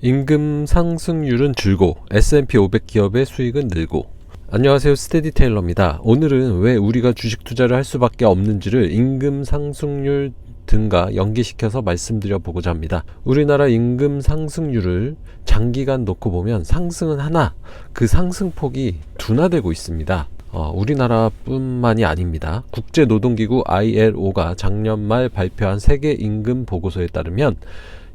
임금 상승률은 줄고 S&P 500 기업의 수익은 늘고. 안녕하세요, 스테디테일러입니다. 오늘은 왜 우리가 주식 투자를 할 수밖에 없는지를 임금 상승률 등과 연계시켜서 말씀드려 보고자 합니다. 우리나라 임금 상승률을 장기간 놓고 보면 상승은 하나, 그 상승폭이 둔화되고 있습니다. 우리나라뿐만이 아닙니다. 국제노동기구 ILO가 작년 말 발표한 세계 임금 보고서에 따르면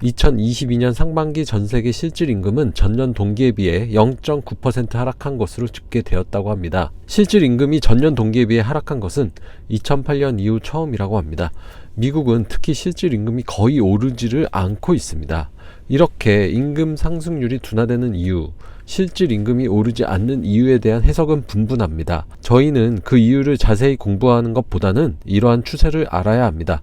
2022년 상반기 전세계 실질임금은 전년 동기에 비해 0.9% 하락한 것으로 집계되었다고 합니다. 실질임금이 전년 동기에 비해 하락한 것은 2008년 이후 처음이라고 합니다. 미국은 특히 실질임금이 거의 오르지를 않고 있습니다. 이렇게 임금 상승률이 둔화되는 이유, 실질임금이 오르지 않는 이유에 대한 해석은 분분합니다. 저희는 그 이유를 자세히 공부하는 것보다는 이러한 추세를 알아야 합니다.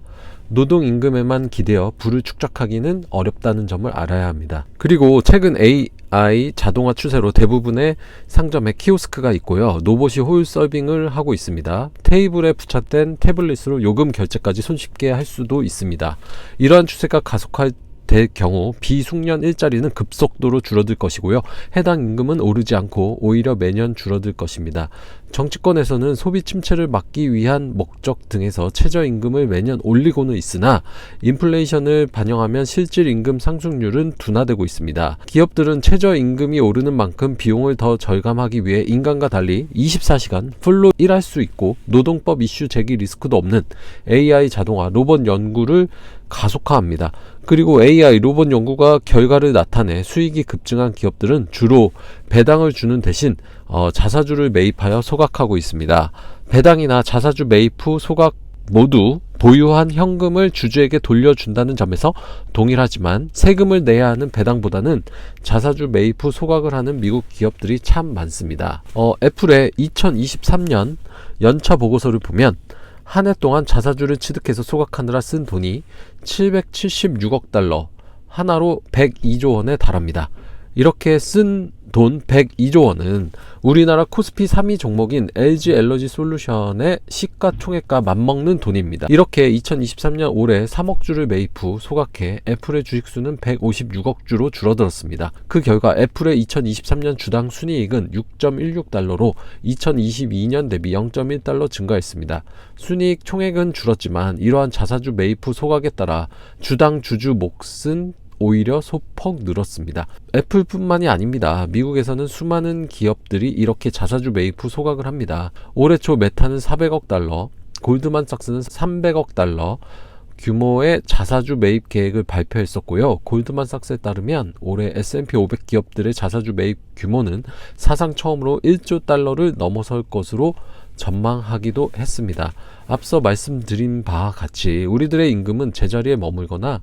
노동임금에만 기대어 부를 축적하기는 어렵다는 점을 알아야 합니다. 그리고 최근 AI 자동화 추세로 대부분의 상점에 키오스크가 있고요. 로봇이 호율 서빙을 하고 있습니다. 테이블에 부착된 태블릿으로 요금 결제까지 손쉽게 할 수도 있습니다. 이러한 추세가 가속할 될 경우 비숙련 일자리는 급속도로 줄어들 것이고요. 해당 임금은 오르지 않고 오히려 매년 줄어들 것입니다. 정치권에서는 소비 침체를 막기 위한 목적 등에서 최저임금을 매년 올리고는 있으나 인플레이션을 반영하면 실질임금 상승률은 둔화되고 있습니다. 기업들은 최저임금이 오르는 만큼 비용을 더 절감하기 위해 인간과 달리 24시간 풀로 일할 수 있고 노동법 이슈 제기 리스크도 없는 AI 자동화, 로봇 연구를 가속화합니다. 그리고 AI 로봇 연구가 결과를 나타내 수익이 급증한 기업들은 주로 배당을 주는 대신 자사주를 매입하여 소각하고 있습니다. 배당이나 자사주 매입 후 소각 모두 보유한 현금을 주주에게 돌려준다는 점에서 동일하지만 세금을 내야 하는 배당보다는 자사주 매입 후 소각을 하는 미국 기업들이 참 많습니다. 애플의 2023년 연차 보고서를 보면 한 해 동안 자사주를 취득해서 소각하느라 쓴 돈이 776억 달러, 하나로 102조 원에 달합니다. 이렇게 쓴 돈 102조 원은 우리나라 코스피 3위 종목인 LG 에너지 솔루션의 시가총액과 맞먹는 돈입니다. 이렇게 2023년 올해 3억 주를 매입 후 소각해 애플의 주식수는 156억 주로 줄어들었습니다. 그 결과 애플의 2023년 주당 순이익은 6.16달러로 2022년 대비 0.1달러 증가했습니다. 순이익 총액은 줄었지만 이러한 자사주 매입 후 소각에 따라 주당 주주 몫은 오히려 소폭 늘었습니다. 애플뿐만이 아닙니다. 미국에서는 수많은 기업들이 이렇게 자사주 매입 후 소각을 합니다. 올해 초 메타는 400억 달러, 골드만삭스는 300억 달러 규모의 자사주 매입 계획을 발표했었고요. 골드만삭스에 따르면 올해 S&P 500 기업들의 자사주 매입 규모는 사상 처음으로 1조 달러를 넘어설 것으로 전망하기도 했습니다. 앞서 말씀드린 바와 같이 우리들의 임금은 제자리에 머물거나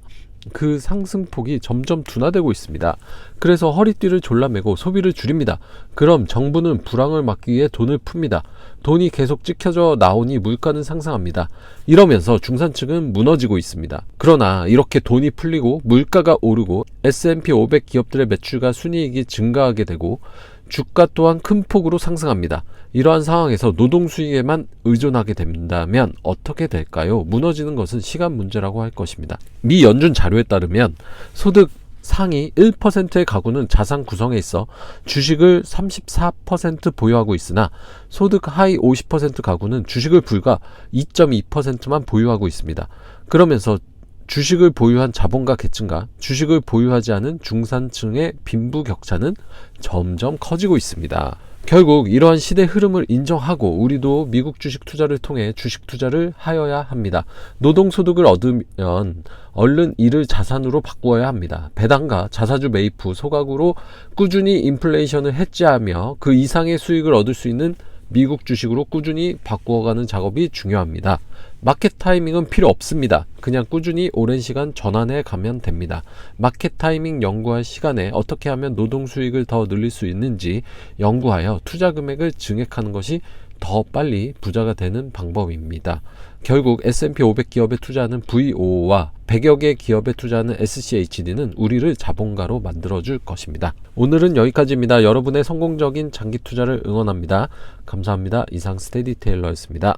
그 상승폭이 점점 둔화되고 있습니다. 그래서 허리띠를 졸라매고 소비를 줄입니다. 그럼 정부는 불황을 막기 위해 돈을 풉니다. 돈이 계속 찍혀져 나오니 물가는 상승합니다. 이러면서 중산층은 무너지고 있습니다. 그러나 이렇게 돈이 풀리고 물가가 오르고 S&P 500 기업들의 매출과 순이익이 증가하게 되고 주가 또한 큰 폭으로 상승합니다. 이러한 상황에서 노동 수익에만 의존하게 된다면 어떻게 될까요? 무너지는 것은 시간 문제라고 할 것입니다. 미 연준 자료에 따르면 소득 상위 1%의 가구는 자산 구성에 있어 주식을 34% 보유하고 있으나 소득 하위 50% 가구는 주식을 불과 2.2%만 보유하고 있습니다. 그러면서 주식을 보유한 자본가 계층과 주식을 보유하지 않은 중산층의 빈부격차는 점점 커지고 있습니다. 결국 이러한 시대 흐름을 인정하고 우리도 미국 주식 투자를 통해 주식 투자를 하여야 합니다. 노동소득을 얻으면 얼른 이를 자산으로 바꾸어야 합니다. 배당과 자사주 매입 후 소각으로 꾸준히 인플레이션을 해지하며 그 이상의 수익을 얻을 수 있는 미국 주식으로 꾸준히 바꾸어가는 작업이 중요합니다. 마켓 타이밍은 필요 없습니다. 그냥 꾸준히 오랜 시간 전환해 가면 됩니다. 마켓 타이밍 연구할 시간에 어떻게 하면 노동 수익을 더 늘릴 수 있는지 연구하여 투자 금액을 증액하는 것이 더 빨리 부자가 되는 방법입니다. 결국 S&P 500 기업에 투자하는 VO와 100여 개 기업에 투자하는 SCHD는 우리를 자본가로 만들어줄 것입니다. 오늘은 여기까지입니다. 여러분의 성공적인 장기 투자를 응원합니다. 감사합니다. 이상 스테디테일러였습니다.